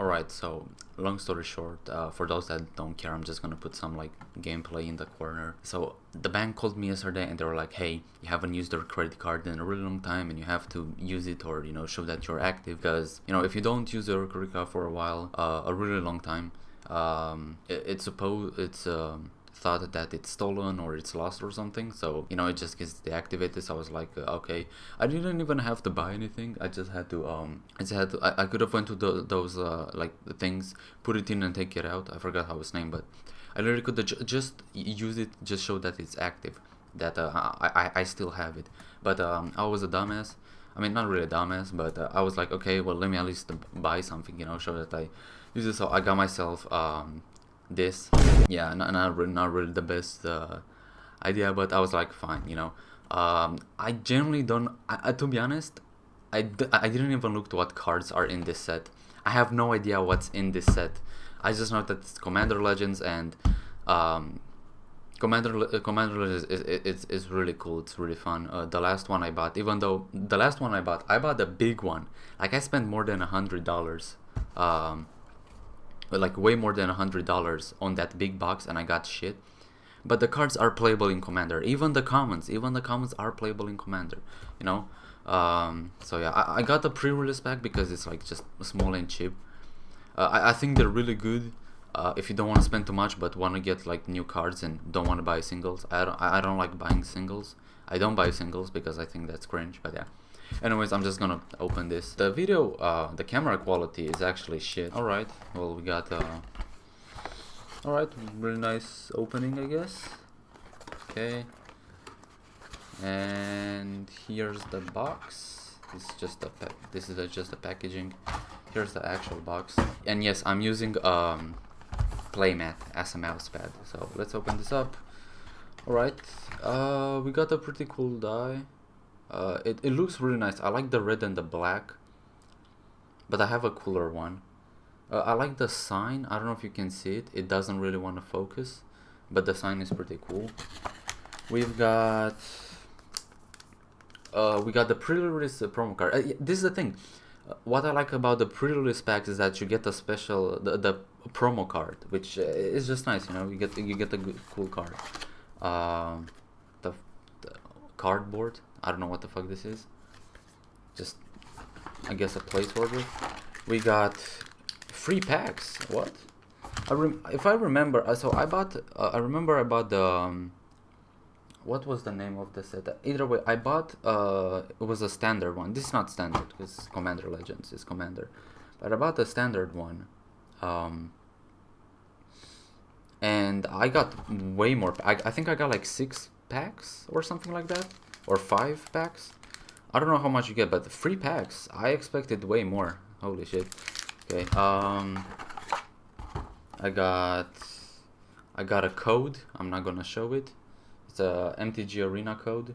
Alright, so long story short, for those that don't care, I'm just gonna put some like gameplay in the corner. So the bank called me yesterday and they were like, hey, you haven't used your credit card in a really long time and you have to use it, or show that you're active, because if you don't use your credit card for a while, a really long time, it's thought that it's stolen or it's lost or something, so it just gets deactivated. So I was like, okay, I didn't even have to buy anything. I just had to I could have went to those like the things, put it in and take it out. I forgot how it's named, but I literally could have just use it, just show that it's active, that I still have it. But I was a dumbass. I mean, not really a dumbass, but I was like, okay, well, let me at least buy something, show that I use it. So I got myself this. Yeah, not really the best idea, but I was like, fine, I generally don't, to be honest, I didn't even look to what cards are in this set. I have no idea what's in this set. I just know that it's Commander Legends, and Commander Legends is really cool. It's really fun. The last one I bought, even though the last one I bought the big one. Like, I spent more than $100, like way more than $100 on that big box, and I got shit. But the cards are playable in Commander. Even the commons are playable in Commander. So yeah, I got the pre-release pack because it's like just small and cheap. I think they're really good. If you don't want to spend too much but want to get like new cards and don't want to buy singles. I don't like buying singles. I don't buy singles because I think that's cringe. But yeah. Anyways, I'm just gonna open this. The video, the camera quality is actually shit. Alright, well, we got alright, really nice opening, I guess. Okay. And here's the box. This is just the packaging. Here's the actual box. And yes, I'm using playmat as a mouse pad. So let's open this up. Alright, we got a pretty cool die. It looks really nice. I like the red and the black, but I have a cooler one. I like the sign. I don't know if you can see it. It doesn't really want to focus, but the sign is pretty cool. We've got the pre-release promo card. This is the thing. What I like about the pre-release packs is that you get the special the promo card, which is just nice. You get a good, cool card. The cardboard. I don't know what the fuck this is. Just, I guess, a placeholder. We got free packs. What? If I remember, so I bought. I remember I bought the. What was the name of the set? Either way, I bought. It was a standard one. This is not standard because Commander Legends is Commander, but I bought the standard one. And I got way more. I think I got like 6 packs or something like that. Or 5 packs. I don't know how much you get, but the free packs, I expected way more. Holy shit. Okay, I got a code. I'm not gonna show it. It's a MTG Arena code.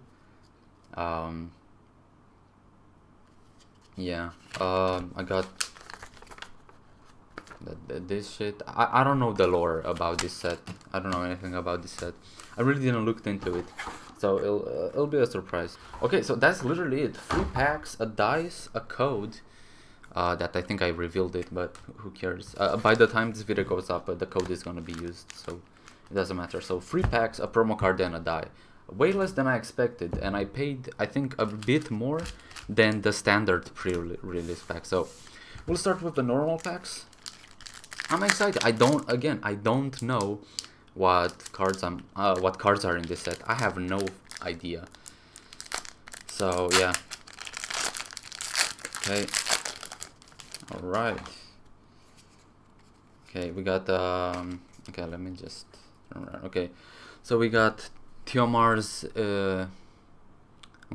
Yeah. I got this shit. I don't know the lore about this set. I don't know anything about this set. I really didn't look into it. So it'll be a surprise. Okay, so that's literally it. 3 packs, a dice, a code. That I think I revealed it, but who cares? By the time this video goes up, the code is gonna be used, so it doesn't matter. So 3 packs, a promo card, and a die. Way less than I expected, and I paid, I think, a bit more than the standard pre-release pack. So we'll start with the normal packs. I'm excited. I don't know what cards are in this set. I have no idea. So yeah. Okay. All right. Okay, we got okay, let me just. Okay, so we got Tiomar's. I'm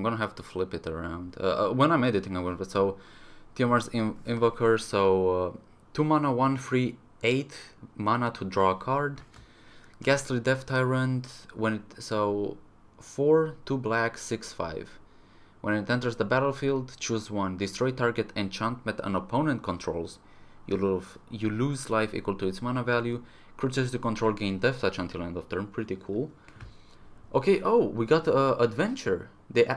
gonna have to flip it around. When I'm editing, I'm gonna. So Tiomar's Invoker. So 2 mana, 1/3, 8 mana to draw a card. Ghastly Death Tyrant, 4, 2 black, 6/5. When it enters the battlefield, choose 1. Destroy target enchantment an opponent controls. You lose life equal to its mana value. Creatures you control gain Death Touch until end of turn. Pretty cool. Okay, oh, we got Adventure. They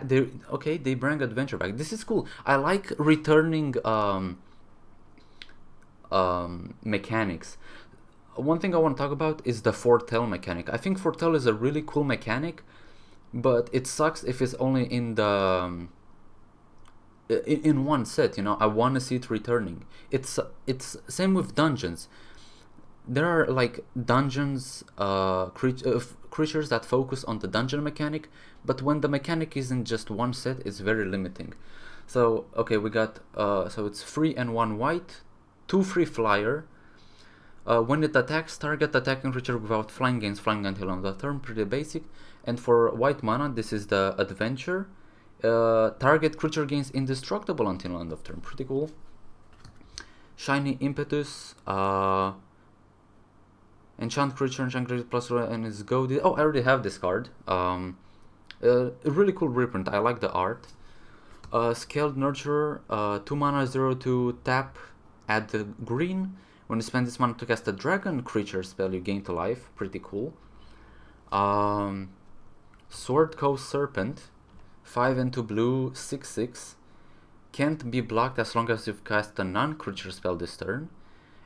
bring Adventure back. This is cool. I like returning mechanics. One thing I want to talk about is the foretell mechanic. I think foretell is a really cool mechanic, but it sucks if it's only in the in one set. You know, I want to see it returning. It's same with dungeons. There are like dungeons creatures that focus on the dungeon mechanic, but when the mechanic is in just one set, it's very limiting. So okay, we got so it's 3 and 1 white, 2 free flyer. When it attacks, target attacking creature without flying gains flying until end of the turn. Pretty basic. And for white mana, this is the adventure. Target creature gains indestructible until end of turn. Pretty cool. Shiny impetus. Enchant creature plus and is goaded. Oh, I already have this card. A really cool reprint. I like the art. Scaled Nurturer. 2 mana 0 tap. Add the green. When you spend this mana to cast a dragon creature spell, you gain to life. Pretty cool. Sword Coast Serpent. 5 and 2 blue, 6/6. Can't be blocked as long as you've cast a non-creature spell this turn.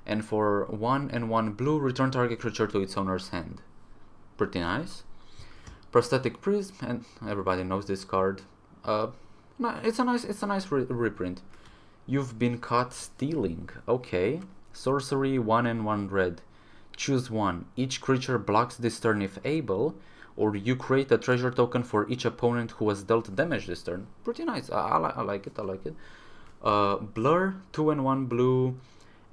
And for 1 and 1 blue, return target creature to its owner's hand. Pretty nice. Prosthetic Prism, and everybody knows this card. It's a nice reprint. You've been caught stealing. Okay. Sorcery, 1 and 1 red. Choose one. Each creature blocks this turn if able, or you create a treasure token for each opponent who has dealt damage this turn. Pretty nice. I like it. Blur, 2 and 1 blue.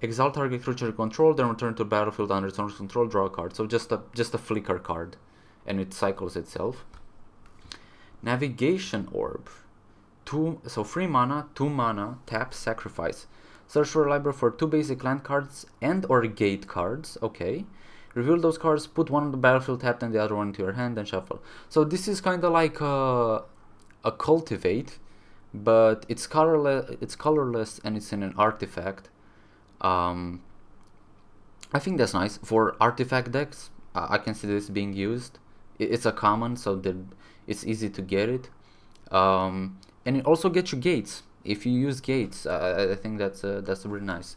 Exile target creature you control, then return to battlefield under its owner's control, draw a card. So just a flicker card, and it cycles itself. Navigation Orb. 3 mana, 2 mana, tap, sacrifice. Search for a library for 2 basic land cards and or gate cards. Okay. Reveal those cards, put one on the battlefield tapped and the other one into your hand, and shuffle. So this is kind of like a cultivate, but it's colorless and it's in an artifact. I think that's nice. For artifact decks, I can see this being used. It's a common, so it's easy to get it. And it also gets you gates. If you use gates, I think that's really nice.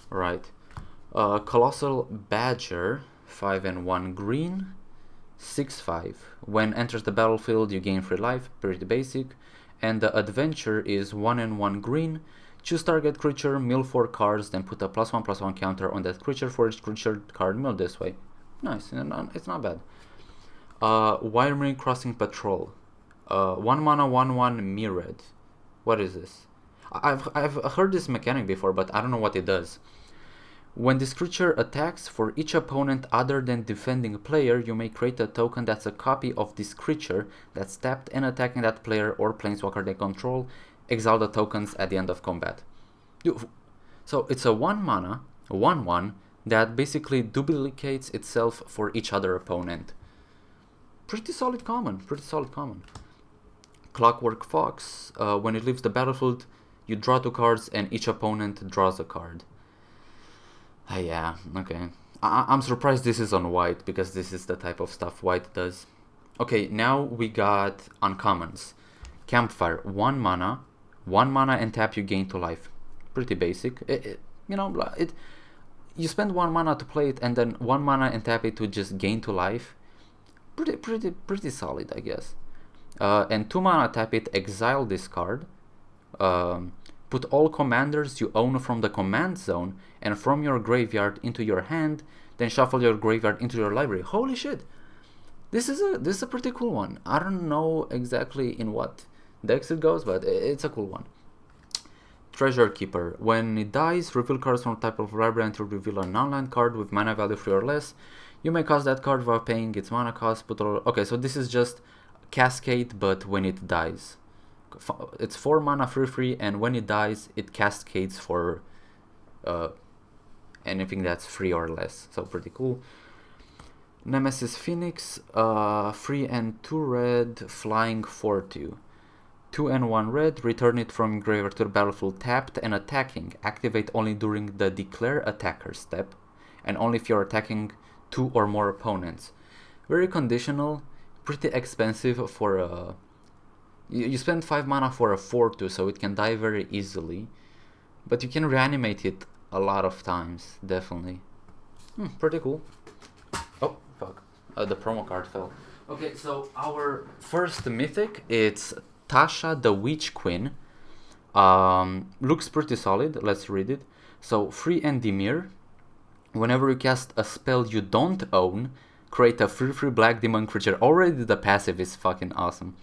Right. Colossal Badger, 5 and 1 green, 6/5. When enters the battlefield, you gain free life. Pretty basic. And the adventure is 1 and 1 green. Choose target creature, mill 4 cards, then put a +1/+1 counter on that creature for each creature card milled this way. Nice. It's not bad. Wiring Crossing Patrol. 1 mana 1/1 mirrored. What is this? I've heard this mechanic before, but I don't know what it does. When this creature attacks, for each opponent other than defending player, you may create a token that's a copy of this creature that's tapped and attacking that player or planeswalker they control. Exile the tokens at the end of combat. So it's a 1 mana, 1/1 that basically duplicates itself for each other opponent. Pretty solid common. Clockwork Fox. When it leaves the battlefield, you draw 2 cards and each opponent draws a card. Yeah, okay. I'm surprised this is on white, because this is the type of stuff white does. Okay, now we got uncommons. Campfire, 1 mana and tap, you gain to life. Pretty basic. You spend 1 mana to play it, and then 1 mana and tap it to just gain to life. Pretty solid, I guess. And 2 mana, tap it, exile this card. Put all commanders you own from the command zone and from your graveyard into your hand, then shuffle your graveyard into your library. Holy shit! This is a pretty cool one. I don't know exactly in what decks it goes, but it's a cool one. Treasure Keeper. When it dies, reveal cards from type of library until reveal a non-land card with mana value 3 or less. You may cast that card without paying its mana cost. Okay, so this is just Cascade, but when it dies. It's 4 mana free, and when it dies, it cascades for anything that's 3 or less. So pretty cool. Nemesis Phoenix, 3 and 2 red, flying 4/2. 2 and 1 red, return it from graveyard to the battlefield tapped and attacking. Activate only during the declare attacker step, and only if you're attacking 2 or more opponents. Very conditional, pretty expensive for a... You spend 5 mana for a 4/2, so it can die very easily. But you can reanimate it a lot of times, definitely. Pretty cool. Oh, fuck. The promo card fell. Okay, so our first mythic, it's Tasha the Witch Queen. Looks pretty solid. Let's read it. So, free Endymion. Whenever you cast a spell you don't own, create a free black demon creature. Already the passive is fucking awesome.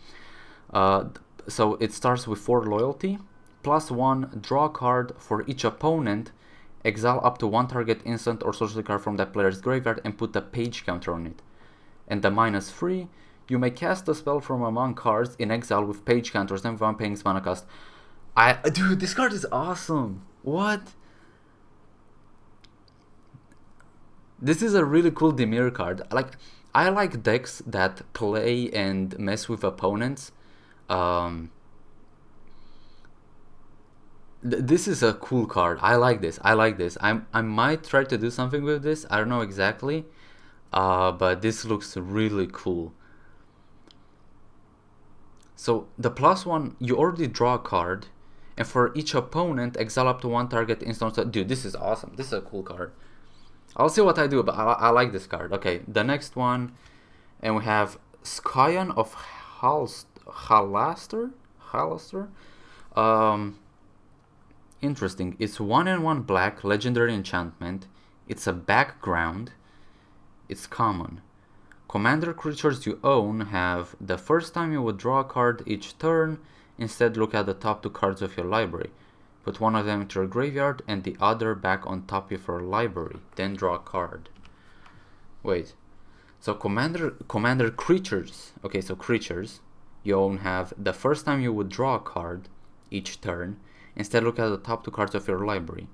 So it starts with 4 loyalty. +1, draw a card for each opponent. Exile up to 1 target instant or sorcery card from that player's graveyard and put a page counter on it. And the -3, you may cast a spell from among cards in exile with page counters and 1 paying mana cost. Dude, this card is awesome. What? This is a really cool Dimir card. I like decks that play and mess with opponents. This is a cool card. I like this. I might try to do something with this. I don't know exactly. But this looks really cool. So the +1, you already draw a card. And for each opponent, exile up to 1 target instant. Dude, this is awesome. This is a cool card. I'll see what I do, but I like this card. Okay, the next one. And we have Scion of Halaster. Interesting. It's 1/1 black, legendary enchantment. It's a background. It's common. Commander creatures you own have the first time you would draw a card each turn. Instead, look at the top 2 cards of your library. Put one of them into your graveyard and the other back on top of your library. Then draw a card. Wait. So commander creatures. Okay, so creatures you own have the first time you would draw a card each turn. Instead, look at the top 2 cards of your library.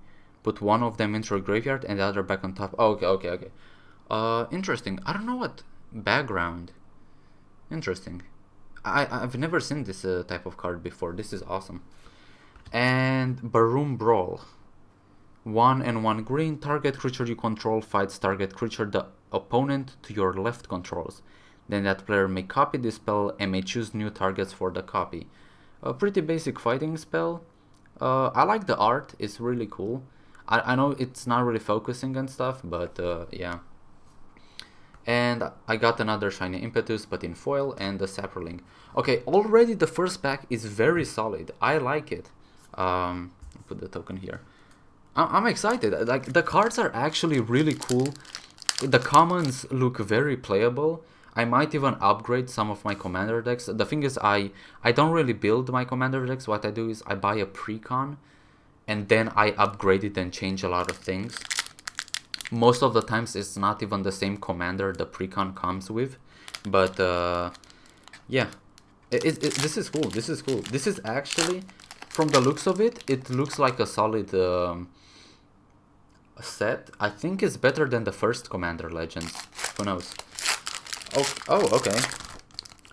Put one of them into your graveyard and the other back on top. Oh, okay. Interesting. I don't know what background. Interesting. I've never seen this type of card before. This is awesome. And Baroom Brawl. 1/1 green. Target creature you control fights target creature the opponent to your left controls. Then that player may copy this spell and may choose new targets for the copy. A pretty basic fighting spell. I like the art. It's really cool. I know it's not really focusing and stuff, but yeah. And I got another Shiny Impetus, but in foil, and the Saproling. Okay, already the first pack is very solid. I like it. Put the token here. I'm excited. Like, the cards are actually really cool. The commons look very playable. I might even upgrade some of my commander decks. The thing is, I don't really build my commander decks. What I do is I buy a precon, and then I upgrade it and change a lot of things. Most of the times it's not even the same commander the precon comes with. But yeah, this is cool. This is actually, from the looks of it, it looks like a solid set. I think it's better than the first Commander Legends. Who knows? Oh, okay.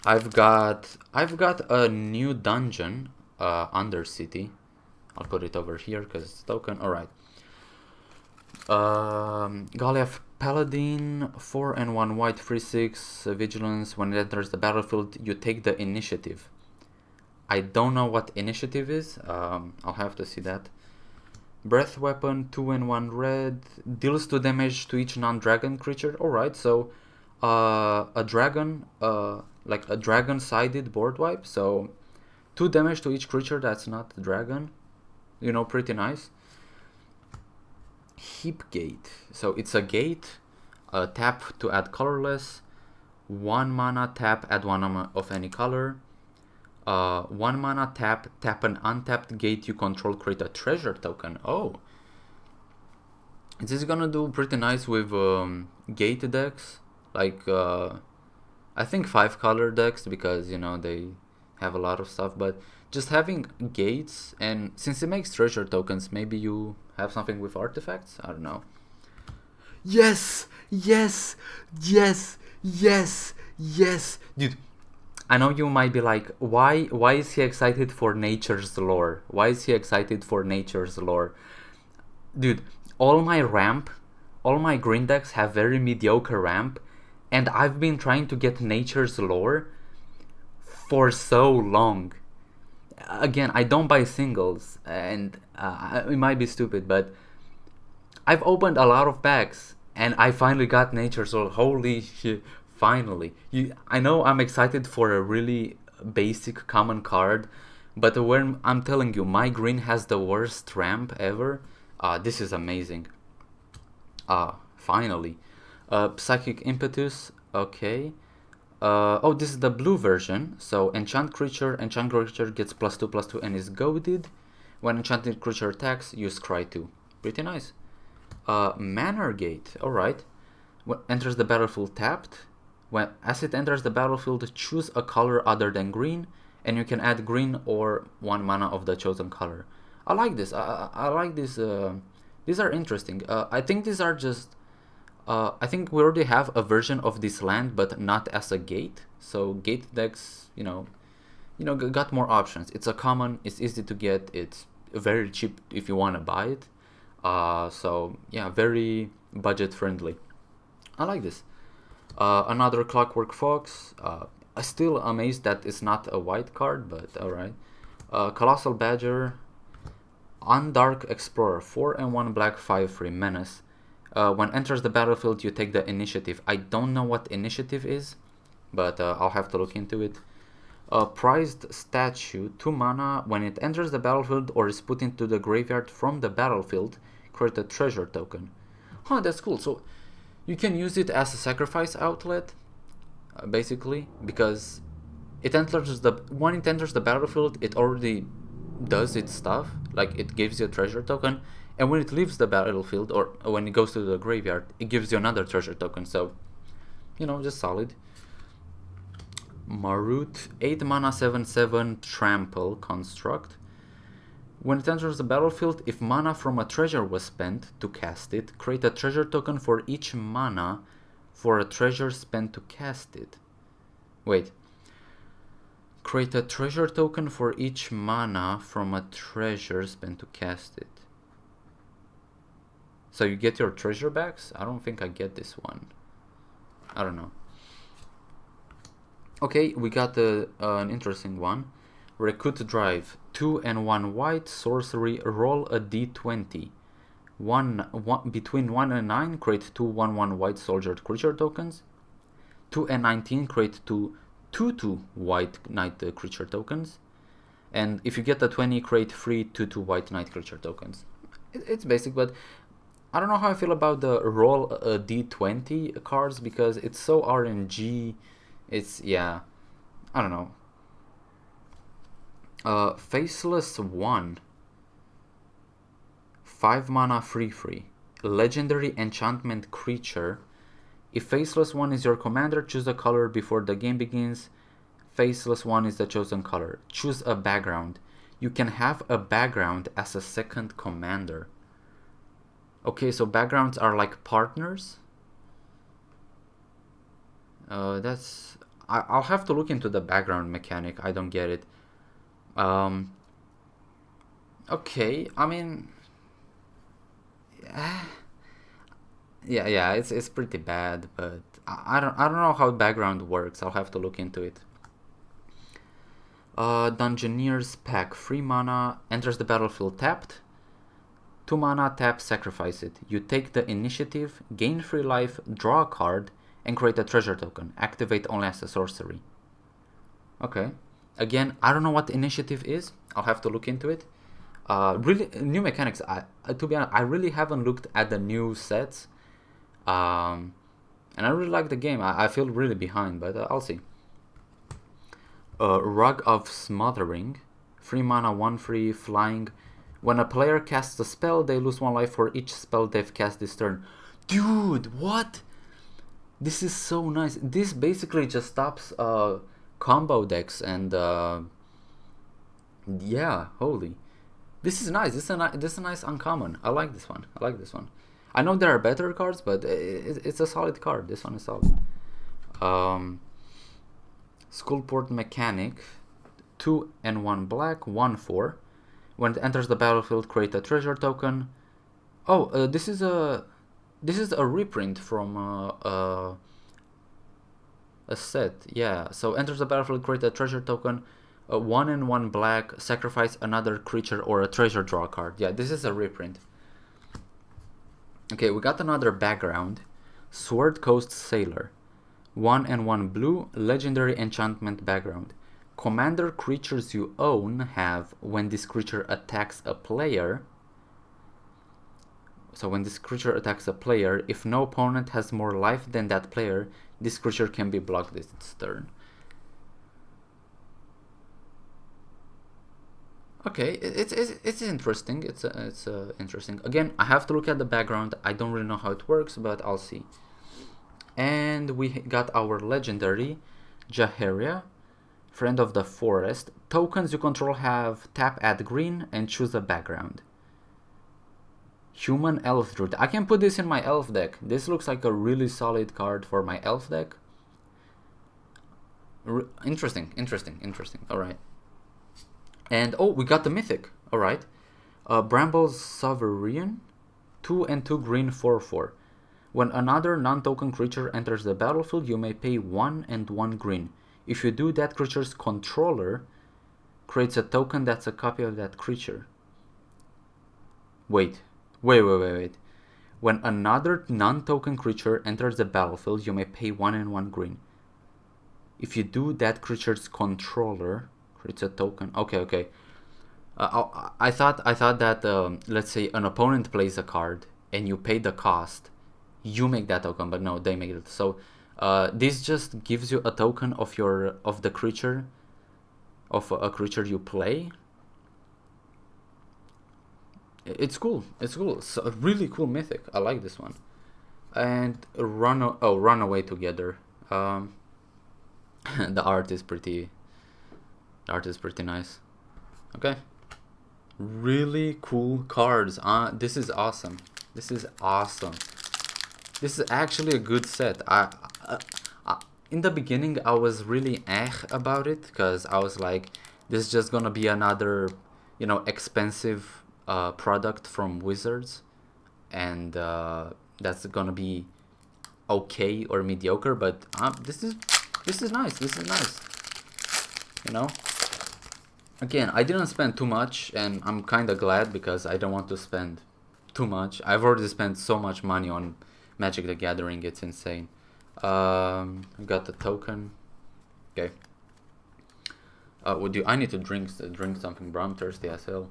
I've got a new dungeon, Undercity. I'll put it over here because it's token. All right. Goliath Paladin, 4/1 white, 3/6 vigilance. When it enters the battlefield, you take the initiative. I don't know what initiative is. I'll have to see that. Breath weapon, 2/1 red, deals 2 damage to each non-dragon creature. Alright, so a dragon, like a dragon-sided board wipe. So 2 damage to each creature that's not a dragon. You know, pretty nice. Heap Gate. So it's a gate. Tap to add colorless. 1 mana, tap, add 1 of any color. 1 mana, tap an untapped gate you control, create a treasure token. Oh, this is gonna do pretty nice with gate decks, like I think 5 color decks, because you know they have a lot of stuff. But just having gates, and since it makes treasure tokens, maybe you have something with artifacts. I don't know. Yes, dude. I know you might be like, why is he excited for nature's lore? Why is he excited for nature's lore? Dude, all my green decks have very mediocre ramp, and I've been trying to get nature's lore for so long. Again, I don't buy singles, and it might be stupid, but I've opened a lot of packs and I finally got Nature Soul. Holy shit! Finally, I know I'm excited for a really basic common card, but when I'm telling you, my green has the worst ramp ever. This is amazing. Finally, Psychic Impetus. Okay. Oh, this is the blue version. So enchant creature gets +2/+2 and is goaded. When enchanted creature attacks, use Cry 2. Pretty nice. Manor Gate. Alright. When enters the battlefield tapped. As it enters the battlefield, choose a color other than green, and you can add green or 1 mana of the chosen color. I like this. I like this. These are interesting. I think these are just... I think we already have a version of this land, but not as a gate. So gate decks, got more options. It's a common. It's easy to get. It's very cheap if you want to buy it. So yeah, very budget friendly. I like this. Another Clockwork Fox. I'm still amazed that it's not a white card, but alright. Colossal Badger. Undark Explorer. 4 and 1 black 5/3 menace. When enters the battlefield, you take the initiative. I don't know what initiative is, but I'll have to look into it. Prized Statue, 2 mana. When it enters the battlefield or is put into the graveyard from the battlefield, create a treasure token. Huh, that's cool. So you can use it as a sacrifice outlet, basically, because when it enters the battlefield, it already does its stuff. Like, it gives you a treasure token. And when it leaves the battlefield, or when it goes to the graveyard, it gives you another treasure token. So, just solid. Marut, 8 mana 7/7 trample construct. When it enters the battlefield, if mana from a treasure was spent to cast it, create a treasure token for each mana for a treasure spent to cast it. Wait. Create a treasure token for each mana from a treasure spent to cast it. So you get your treasure backs? I don't think I get this one. I don't know. Okay, we got an interesting one. Recruit Drive. 2 and 1 white, sorcery, roll a d20. Between 1 and 9, create 2 1/1 white soldier creature tokens. 2 and 19, create 2 2/2 white knight creature tokens. And if you get a 20, create 3 2/2 white knight creature tokens. It's basic, but I don't know how I feel about the roll a d20 cards, because it's so RNG. It's, yeah, I don't know. Faceless 1. 5 mana 3/3. Legendary enchantment creature. If Faceless 1 is your commander, choose a color before the game begins. Faceless 1 is the chosen color. Choose a background. You can have a background as a second commander. Okay, so backgrounds are like partners. I'll have to look into the background mechanic. I don't get it. Okay, I mean, yeah, it's pretty bad, but I don't know how background works. I'll have to look into it. Dungeoneer's Pack, 3 mana, enters the battlefield tapped. 2 mana, tap, sacrifice it. You take the initiative, gain 3 life, draw a card, and create a treasure token. Activate only as a sorcery. Okay. Again, I don't know what initiative is. I'll have to look into it. Really, new mechanics. To be honest, I really haven't looked at the new sets. And I really like the game. I feel really behind, but I'll see. Rug of Smothering. 3 mana, 1/3, flying. When a player casts a spell, they lose 1 life for each spell they've cast this turn. Dude, what? This is so nice. This basically just stops combo decks and yeah, holy. This is nice. This is a nice uncommon. I like this one. I know there are better cards, but it's a solid card. This one is solid. Skullport Mechanic. 2 and 1 black, 1/4. When it enters the battlefield, create a treasure token. Oh, this is a reprint from a set. Yeah. So enters the battlefield, create a treasure token. 1 and 1 black, sacrifice another creature or a treasure, draw card. Yeah, this is a reprint. Okay, we got another background. Sword Coast Sailor. 1 and 1 blue, legendary enchantment background. Commander creatures you own have, when this creature attacks a player. So when this creature attacks a player, if no opponent has more life than that player, this creature can be blocked this turn. Okay, it's interesting. It's interesting. Again, I have to look at the background. I don't really know how it works, but I'll see. And we got our legendary Jaheria, Friend of the Forest. Tokens you control have tap, add green, and choose a background. Human Elf Druid. I can put this in my elf deck. This looks like a really solid card for my elf deck. Interesting. Alright. And oh, we got the mythic. Alright. Bramble's Sovereign. 2 and 2 green 4/4. When another non-token creature enters the battlefield, you may pay 1 and 1 green. If you do, that creature's controller creates a token that's a copy of that creature. Wait. When another non-token creature enters the battlefield, you may pay 1 and 1 green. If you do, that creature's controller creates a token. Okay. I thought that let's say an opponent plays a card and you pay the cost, you make that token, but no, they make it. So this just gives you a token of the creature, of a creature you play. It's cool. It's a really cool mythic. I like this one. And run away together. The art is pretty nice. Okay. Really cool cards. This is awesome. This is actually a good set. In the beginning I was really about it, because I was like, this is just gonna be another, expensive product from Wizards, and that's gonna be okay or mediocre. But this is nice. Again, I didn't spend too much, and I'm kind of glad, because I don't want to spend too much. I've already spent so much money on Magic the Gathering, it's insane. I got the token. Okay. I need to drink something, bro. I'm thirsty as hell.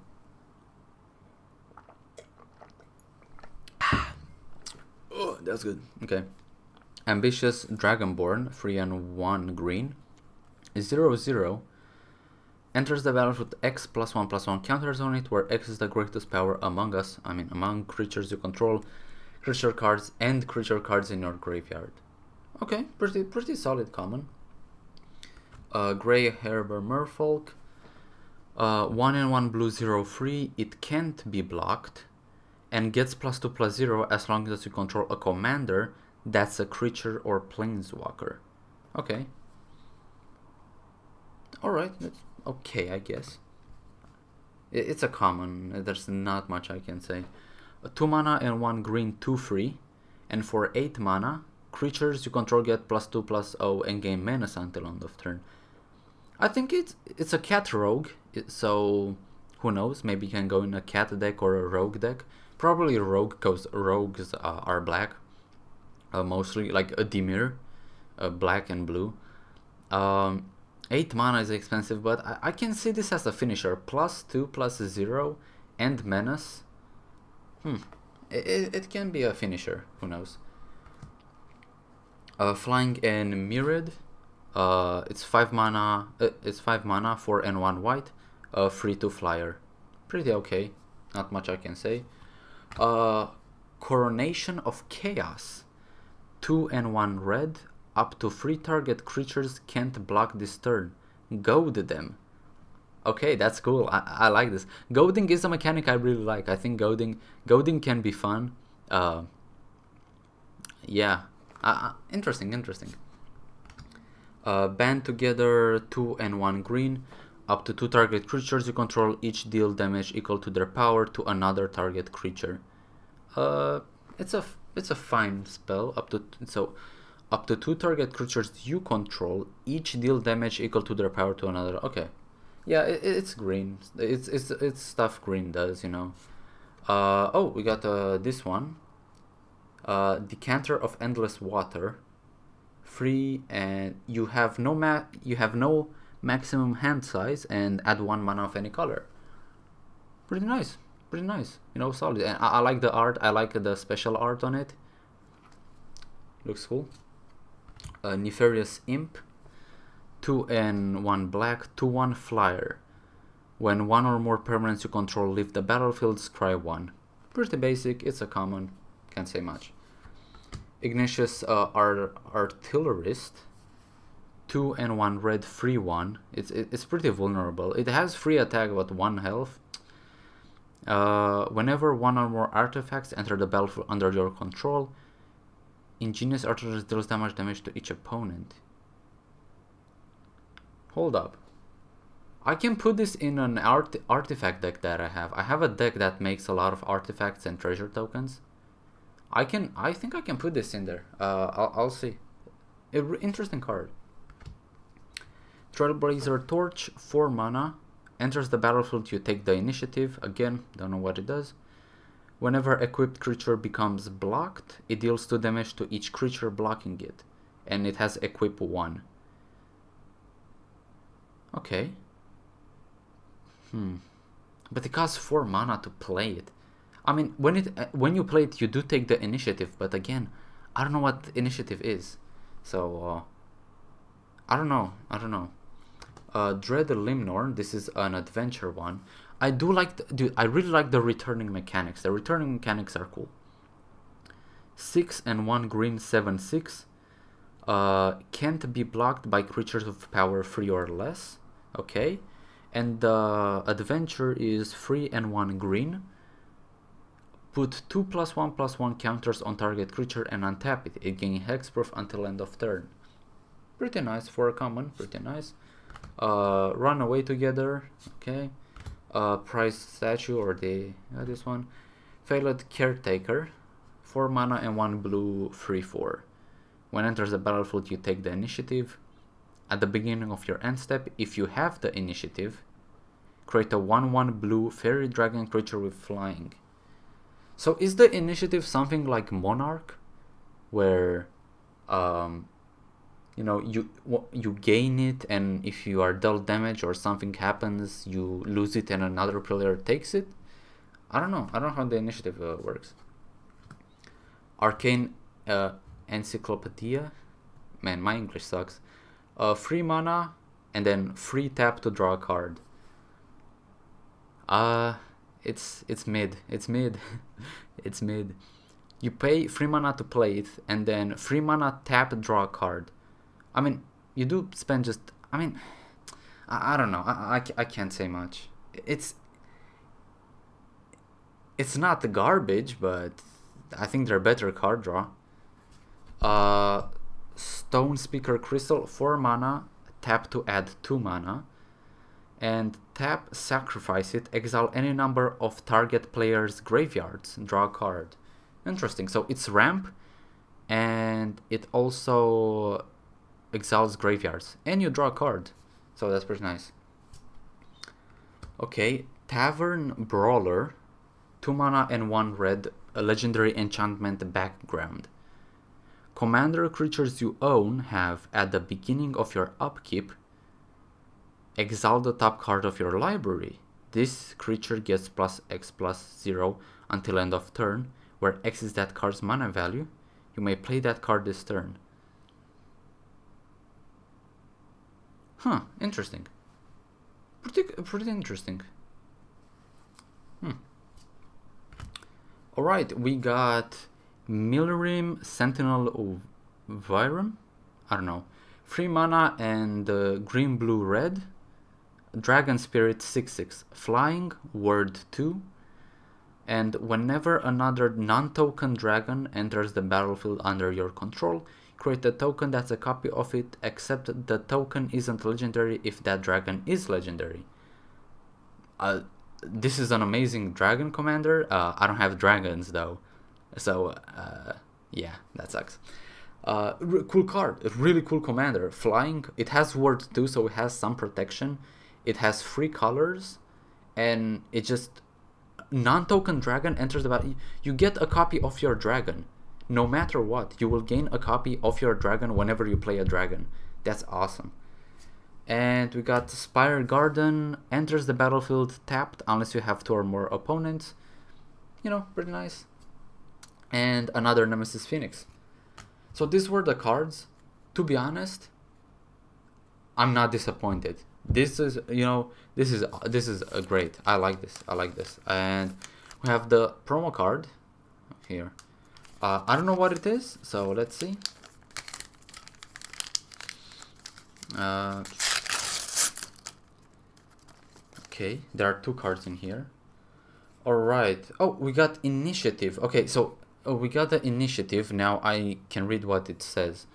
Oh, that's good. Okay. Ambitious Dragonborn, 3 and 1 green. 0/0. Enters the battlefield with X +1/+1 counters on it, where X is the greatest power among creatures you control, creature cards, and creature cards in your graveyard. Okay, pretty solid common. Grey Herber Merfolk. 1 and 1 blue 0/3. It can't be blocked, and gets +2/+0 as long as you control a commander that's a creature or planeswalker. Okay. Alright, that's okay, I guess. It's a common. There's not much I can say. 2 mana and 1 green 2/3. And for 8 mana, creatures you control get +2/+0 and gain menace until end of turn. I think it's a cat rogue, so who knows? Maybe you can go in a cat deck or a rogue deck. Probably rogue, because rogues are black, mostly, like a Dimir, black and blue. 8 mana is expensive, but I can see this as a finisher. +2/+0 and menace. It can be a finisher. Who knows? Flying and Myriad. It's 5 mana. It's 5 mana, 4 and 1 white. 3/2 flyer. Pretty okay. Not much I can say. Coronation of Chaos. 2 and 1 red. Up to 3 target creatures can't block this turn. Goad them. Okay, that's cool. I like this. Goading is a mechanic I really like. I think goading can be fun. Yeah. Interesting. Band together, 2 and 1 green. Up to 2 target creatures you control each deal damage equal to their power to another target creature. It's a fine spell. Up to 2 target creatures you control each deal damage equal to their power to another. Okay. Yeah, it's green. It's stuff green does, Oh, we got this one. Decanter of Endless Water. Free, and you have no maximum hand size, and add 1 mana of any color. Pretty nice. Pretty nice. You know, solid. And I like the art. I like the special art on it. Looks cool. Nefarious Imp. 2 and 1 black. 2/1 flyer. When 1 or more permanents you control leave the battlefield, scry 1. Pretty basic. It's a common. Can't say much. Ignatius Artillerist. 2 and 1 red, 3/1. It's pretty vulnerable. It has free attack but 1 health. Whenever 1 or more artifacts enter the battlefield under your control, Ingenious Artillerist deals damage to each opponent. Hold up. I can put this in an artifact deck that I have. I have a deck that makes a lot of artifacts and treasure tokens. I think I can put this in there. I'll see. Interesting card. Trailblazer Torch, 4 mana. Enters the battlefield, you take the initiative. Again, don't know what it does. Whenever equipped creature becomes blocked, it deals 2 damage to each creature blocking it. And it has equip 1. Okay. But it costs 4 mana to play it. I mean, when you play it, you do take the initiative, but again, I don't know what initiative is. So, I don't know. Dread Limnor, this is an adventure one. I do like, dude, I really like the returning mechanics. The returning mechanics are cool. 6 and 1 green, 7/6. Can't be blocked by creatures of power 3 or less. Okay. And the adventure is 3 and 1 green. Put 2 +1/+1 counters on target creature and untap it. It gains hexproof until end of turn. Pretty nice for a common. Pretty nice. Run away together. Okay. Prize statue, or this one. Failed Caretaker. 4 mana and 1 blue, 3/4. When enters the battlefield, you take the initiative. At the beginning of your end step, if you have the initiative, create a 1/1 blue fairy dragon creature with flying. So is the initiative something like Monarch, where you gain it, and if you are dealt damage or something happens, you lose it and another player takes it? I don't know how the initiative works. Arcane Encyclopedia. Man, my English sucks. 3 mana and then 3 tap to draw a card. It's mid. It's mid. You pay 3 mana to play it, and then 3 mana tap, draw a card. I mean, you do spend just, I don't know. I can't say much. It's not garbage, but I think they're better card draw. Stone Speaker Crystal, 4 mana, tap to add 2 mana. And tap, sacrifice it, exile any number of target players' graveyards, draw a card. Interesting. So it's ramp, and it also exiles graveyards, and you draw a card. So that's pretty nice. Okay, Tavern Brawler, 2 mana and 1 red, a legendary enchantment background. Commander creatures you own have, at the beginning of your upkeep, exile the top card of your library. This creature gets +X+0 until end of turn, where X is that card's mana value. You may play that card this turn. Huh, interesting. Pretty interesting. Alright, we got Milrim Sentinel Virum. I don't know. 3 mana and green, blue, red. Dragon Spirit, 6/6. Flying, word 2. And whenever another non-token dragon enters the battlefield under your control, create a token that's a copy of it, except the token isn't legendary if that dragon is legendary. This is an amazing dragon commander. I don't have dragons though, so yeah, that sucks. Cool card, a really cool commander. Flying, it has word 2, so it has some protection. It has 3 colors, and it just non-token dragon enters the battle. You get a copy of your dragon. No matter what, you will gain a copy of your dragon whenever you play a dragon. That's awesome. And we got Spire Garden, enters the battlefield tapped unless you have 2 or more opponents. You know, pretty nice. And another Nemesis Phoenix. So these were the cards. To be honest, I'm not disappointed. This is, you know, this is great. I like this. And we have the promo card here. I don't know what it is, so let's see. Okay, there are 2 cards in here. Alright. Oh, we got initiative. Okay, so we got the initiative. Now I can read what it says.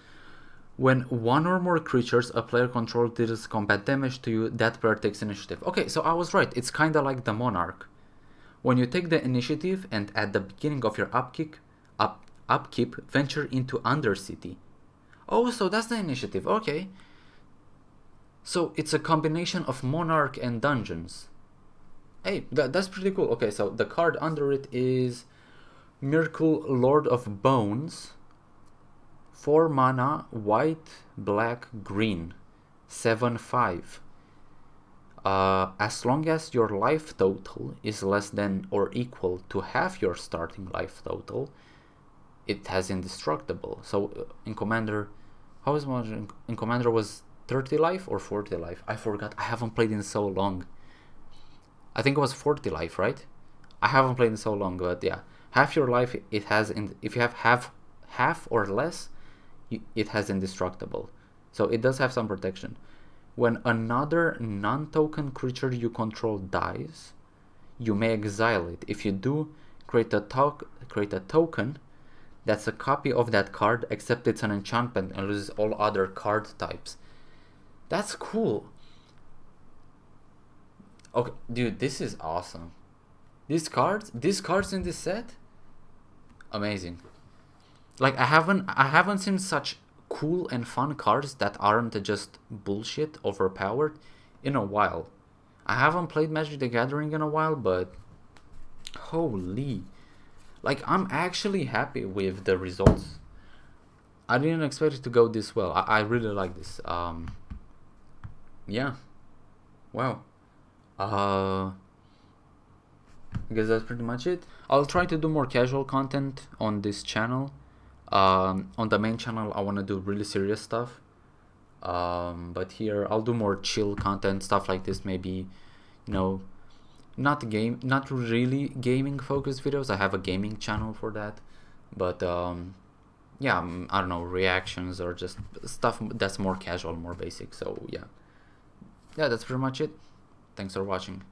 When 1 or more creatures a player controls deals combat damage to you, that player takes initiative. Okay, so I was right. It's kind of like the Monarch. When you take the initiative and at the beginning of your upkeep, venture into Undercity. Oh, so that's the initiative. Okay. So it's a combination of Monarch and Dungeons. Hey, that's pretty cool. Okay, so the card under it is Miracle Lord of Bones. 4 mana, white, black, green. 7/5. As long as your life total is less than or equal to half your starting life total, it has indestructible. So in Commander, how is it? In Commander was 30 life or 40 life? I forgot. I haven't played in so long. I think it was 40 life, right? I haven't played in so long, but yeah, half your life it has. If you have half or less, it has indestructible. So it does have some protection. When another non-token creature you control dies, you may exile it. If you do, create a token that's a copy of that card, except it's an enchantment and loses all other card types. That's cool. Okay, dude, this is awesome. These cards in this set, amazing. Like I haven't seen such cool and fun cards that aren't just bullshit overpowered in a while. I haven't played Magic the Gathering in a while, but holy, like I'm actually happy with the results. I didn't expect it to go this well. I really like this. Yeah, wow. I guess that's pretty much it. I'll try to do more casual content on this channel. On the main channel I want to do really serious stuff, but here I'll do more chill content, stuff like this. Maybe, you know, not really gaming focused videos. I have a gaming channel for that, but yeah, I don't know, reactions or just stuff that's more casual, more basic. So yeah, that's pretty much it. Thanks for watching.